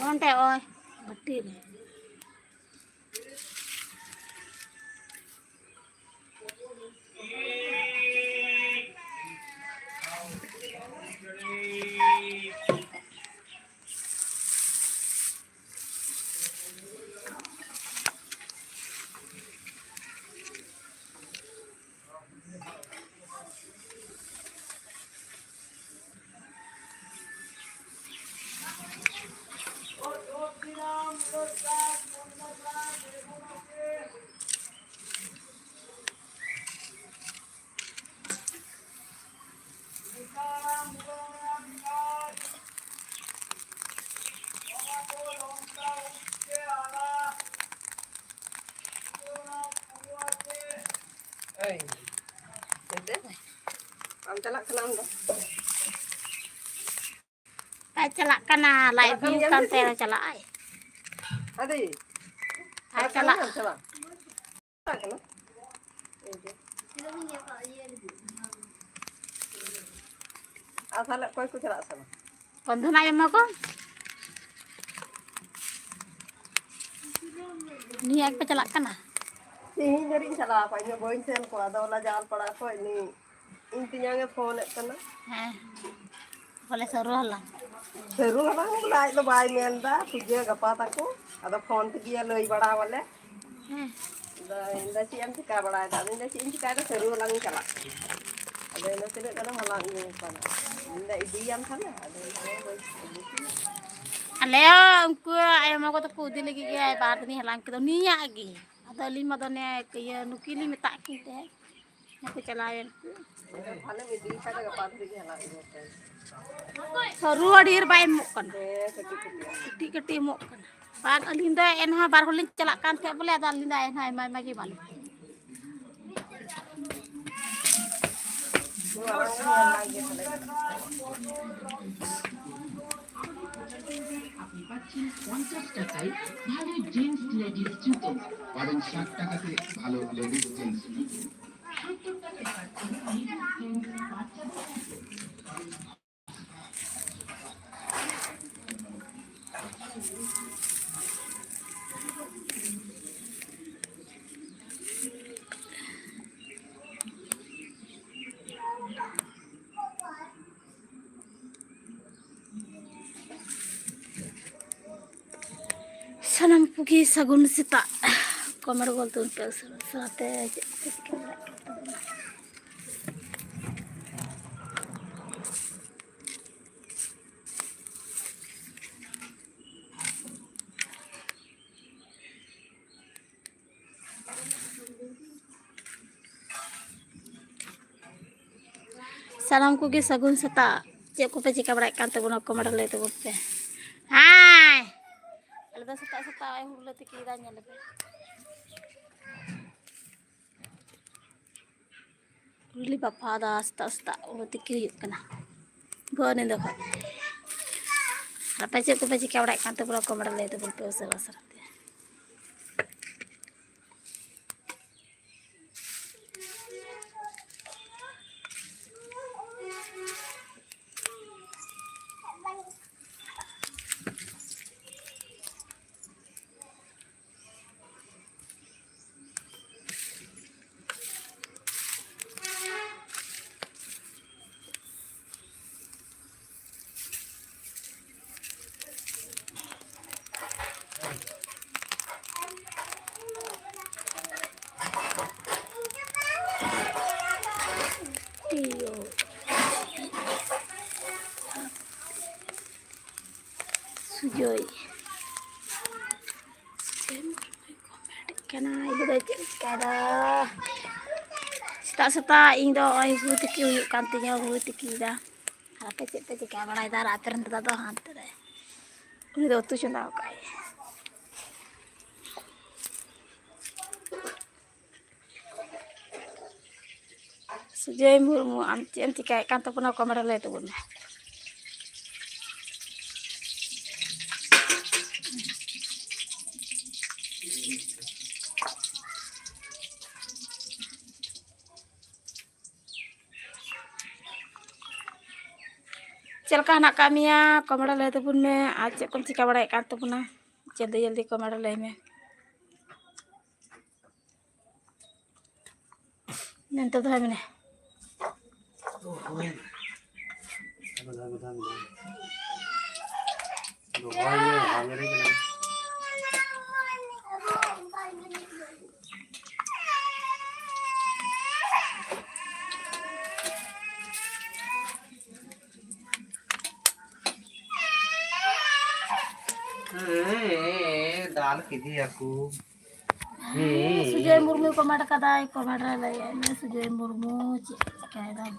onte oi betul. Ay celak kana live view kan tera celak ay. Adi. Ay celak. Asal koy ko celak sana. Kondu na yam ko. Ni ek pe celak kana. Ini nyari celak apa ini boin sen ko ada ola jalan pada ko ini intinya nge phone kana. Boleh suruh lah. Seru lang lai to bai menda tuje gapa taku ada phone te dia lei bada wale. Inda si am tika bada da inda si tika da seru lang celak. Ada inda tidak kana malang ini kana. Inda idiam kana ada Aleo unku ayam aku tu kudi lagi ke ay barat ni halang kita niya lagi. Ada lima done kaya nukili minta kita. Aku celayan. Phale me di kada gapa te dia halang ini. Seru adir bayi mukan. Keti mukan. Bag alinda enha bar holin celakkan te boleh ada alinda enha mai magi malu. আপনি পাচ্ছেন 50 টাকায় ভালো jeans ladies জুতো পাবেন 60 টাকাতে ভালো ladies jeans জুতো 70 টাকায় পাচ্ছেন লেডিস জিন্স বাচ্চাদের Sanam pugi sagun sita. Kamar gol tu pe sate. Salam kugi sagun sita. Cek ko pe cika berai kan tu guna kamar le tu pe. Hai. Ada sita ay hulu tikiranya lebih. Really papa da sta hulu tikir kana. Bon ini dah. Apa cek ko pe cika berai kan tu guna kamar le tu pe usara. Iyo. Sujoy. Kena ibu dah kada. Seta indo ay hutiki uyuk kantinya hutiki dah. Apa cek pe cek mana ida rateran tu dah hantar. Ini dah tu cuma kai. Sujoy murmu anti kai kantor pun aku kamera le tu pun. चलका हना Kamiya comment लय तबुन में आज check कोम चिका बड़ाय कान तबुना जल्दी जल्दी comment लय में नंतर तो है मैंने दाल किधी aku सुजय मुर्मू कमेंट कदाय कमेंट लय में सुजय मुर्मू चिका दाम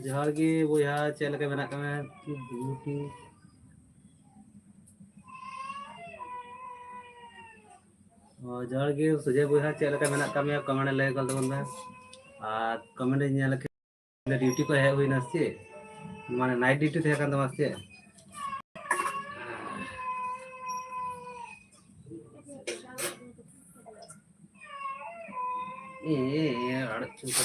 जोहार गे बोया चेल के मेना कमे ब्यूटी जोहार गे सुजय बोया चेल के मेना कमे कमेंट लय गल तबन में आ कमेंट नेल के ड्यूटी को है हुई नसे माने नाइट ड्यूटी थे कान तमसे अड़चू को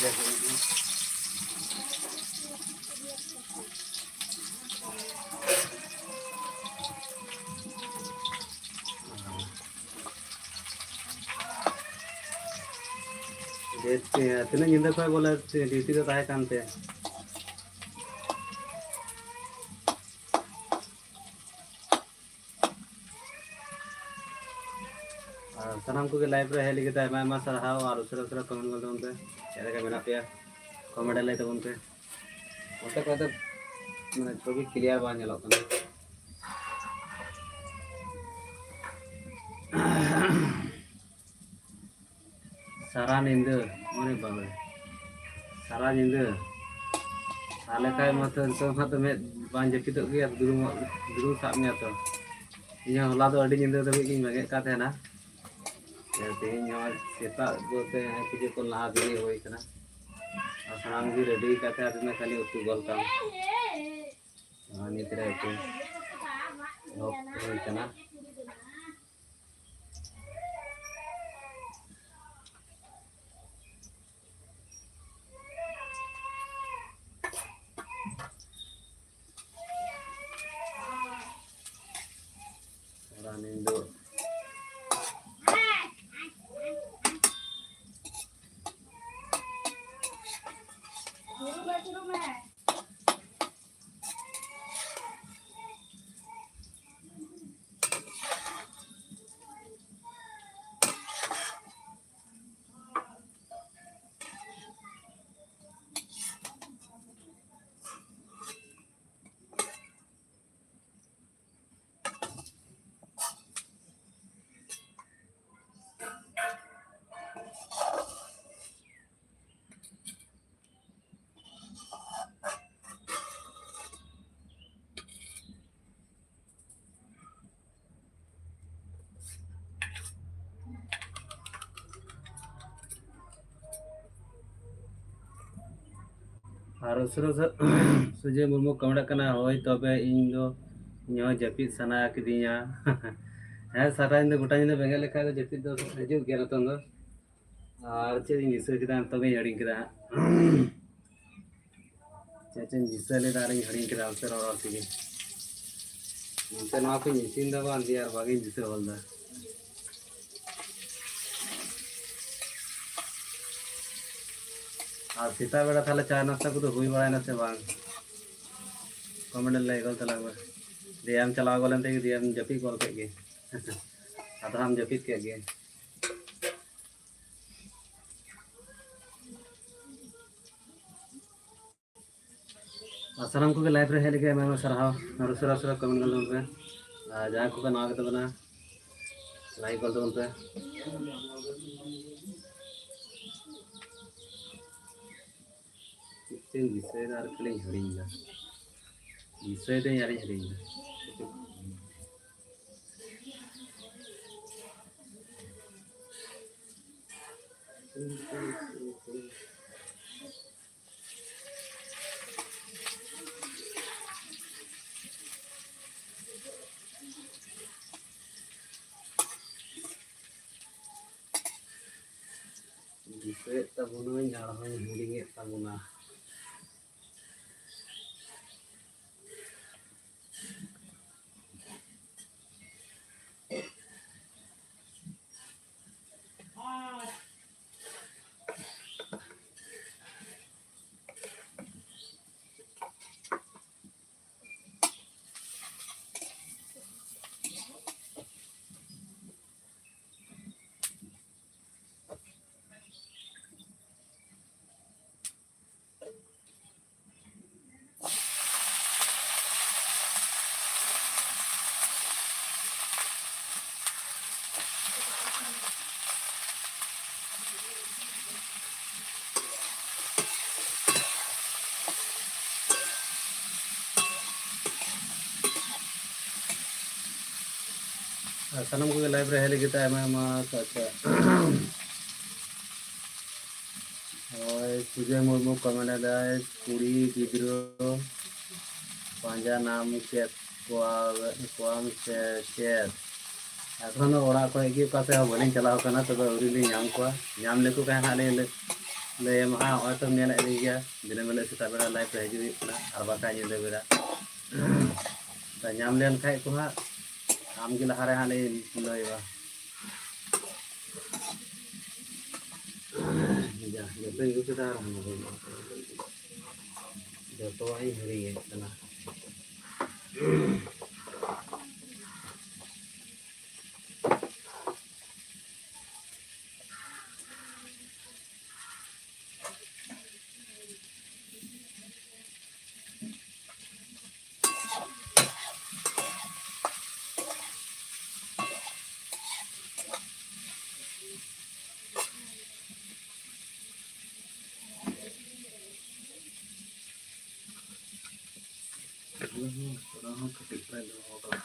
तीन निंदा को बोला ड्यूटी तो ताहे कानते सामान को लाइव रे हेली के आयमा सारहाव और उसरा उसरा कमेंट कर दोनते चेले के मेना पे कमेंट लय तबनते ओटे को तो माने छवि क्लियर बा नेलो कना सारा नींद माने बाबे सारा नींद साले काय मत तो में बांज जपित गया दुरु साब ने तो इया होला तो अडी नींद दबे की मगे का थे ना तेहन सेता बोलते हैं कि को लहा दिन होई कना और सामान भी रेडी करते हैं में खाली उतु गल काम नितरे को होई कना नींदो और उसरो सुजय मुर्मू कमेंट कना होय तबे इन दो न्यो जपित सना किदिया है सारा इन गोटा इन बेंगे लेखा दो जपित दो हजू गया तो और चे दिस किदा तबे हड़ी किदा चे जिसले दारी हड़ी किदा उसर और तिगे इंते ना को निसिन दा बान दियार बागे जिसे होलदा और सीता बेड़ा थाले चाय नाश्ता को तो हुई बड़ा ना से बांग कमेंट लय गल तला दियाम चला गलन ते दियाम जपी कॉल के गे अदा हम जपी के गे असलम को लाइव रे हेल के मैं सरहाव और सरा सरा कमेंट गल पे जहां को ना के तबना लाइक कर दो पे कितने विषय दार के लिए हरिंगा विषय तो यारी हरिंगा ᱥᱮᱫ ᱛᱟᱵᱚᱱᱟᱹᱧ ᱟᱨᱦᱚᱸᱧ ᱦᱤᱲᱤᱧᱮᱫ ᱛᱟᱵᱚᱱᱟ ᱥᱟᱱᱟᱢ ᱠᱚᱜᱮ ᱞᱟᱭᱤᱵ ᱨᱮ ᱦᱮᱡ ᱞᱟᱹᱜᱤᱫ ᱛᱮ ᱟᱭᱢᱟ ᱟᱭᱢᱟ ᱟᱪᱪᱷᱟ ᱦᱳᱭ ᱥᱩᱡᱚᱭ ᱢᱩᱨᱢᱩ ᱠᱚᱢᱮᱱᱴ ᱮᱫᱟᱭ ᱠᱩᱲᱤ ᱜᱤᱫᱽᱨᱟᱹ ᱯᱟᱸᱡᱟ ᱧᱟᱢ ᱠᱮᱫ ᱠᱚᱣᱟᱢ ᱥᱮ ᱪᱮᱫ ᱮᱠᱷᱚᱱ ᱚᱲᱟᱜ ᱠᱷᱚᱡ ᱜᱮ ᱚᱠᱟ ᱥᱮᱫ ᱦᱚᱸ ᱵᱟᱹᱞᱤᱧ ᱪᱟᱞᱟᱣ ᱠᱟᱱᱟ ᱛᱚᱵᱮ ᱟᱹᱣᱨᱤ ᱞᱤᱧ ᱧᱟᱢ ᱠᱚᱣᱟ ᱧᱟᱢ ᱞᱮᱠᱚ ᱠᱷᱟᱱ ᱦᱟᱸᱜ ᱞᱤᱧ ᱞᱟᱹᱭᱟᱢᱟ ᱦᱟᱸᱜ ᱱᱚᱜᱼᱚᱭ ᱛᱚᱢ ᱧᱮᱞᱮᱫ ᱞᱤᱧ ᱜᱮᱭᱟ ᱫᱤᱱᱟᱹᱢ ᱦᱤᱞᱳᱜ ᱥᱮᱛᱟᱜ ᱵᱮᱲᱟ ᱞᱟᱭᱤᱵ ᱨᱮ ᱦᱤᱡᱩᱜ ᱦᱩᱭᱩᱜ ᱠᱟᱱᱟ ᱟᱨ ᱵᱟᱠᱷᱟᱡ ᱧᱤᱫᱟᱹ ᱵᱮᱲᱟ ᱧᱟᱢ ᱞᱮᱱ ᱠᱷᱟᱡ ᱠᱚ ᱦᱟᱸᱜ ᱟᱢᱜᱮ ᱞᱟᱦᱟᱨᱮ ᱦᱟᱸᱜ ᱞᱤᱧ ᱞᱟᱹᱭᱟ ᱡᱚᱛᱚᱧ ᱟᱹᱜᱩ ᱠᱮᱫᱟ ᱟᱨ ᱡᱚᱛᱚᱣᱟᱜ ᱤᱧ ᱦᱤᱲᱤᱧᱮᱫ ᱠᱟᱱᱟ ᱚᱱᱟ ᱦᱚᱸ ᱠᱟᱹᱴᱤᱡ ᱯᱨᱟᱭ ᱫᱚᱦᱚ ᱠᱟᱜᱼᱟ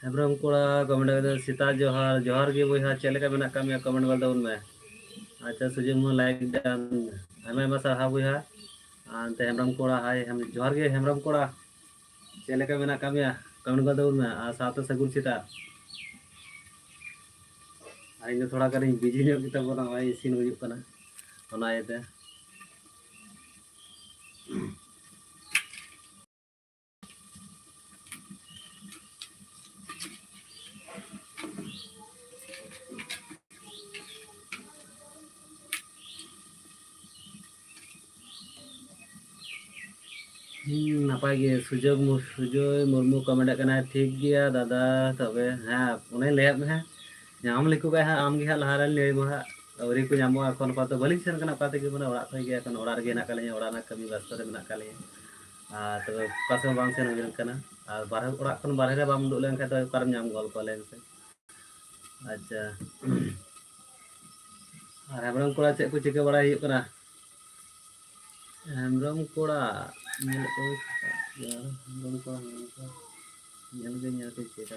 हेब्रम कोड़ा कमेंट कर सीता जोहार जोहार के बोहा चेक लेका मेना कामिया कमेंट कर दउन में अच्छा सुजे मु लाइक डान आयमा आयमा साहा बोहा आंते हेब्रम कोड़ा हाय हम जोहार के हेब्रम कोड़ा चेक लेका मेना कामिया कमेंट कर दउन में आ साथ सगुन सीता आइने थोड़ा करी बिजी ᱧᱚᱜ ᱜᱮ ᱛᱟᱵᱚᱱᱟ ᱦᱚᱸᱜᱼᱚᱭ ᱤᱥᱤᱱ ᱦᱩᱭᱩᱜ ᱠᱟᱱᱟ ᱚᱱᱟ ᱤᱭᱟᱹᱛᱮ नापाय गे सुजय मुर्मू कमेंट करना ठीक गया दादा तबे हाँ उन्हें ले में नाम लिखो का है आम के हाल हाल ले महा अवरी को नामो এখন পাতো বলি সেন কানা পাতে কি মানে ওড়া কই গে এখন ওড়ার গে না কালে ওড়া না কমি ব্যস্ত রে না কালে আর তো পাশে বাং সেন হইল কানা আর বারহে ওড়া কোন বারহে রে বাম দুলেন খায় তো কারম নাম গল্প লেন সে আচ্ছা আর হেমরম কোড়া চেক को চিকে বড়া হিयो कना हेम्ब्रम कोड़ा हेम्ब्रम कोड़ा, हेम्ब्रम कोड़ा, चेता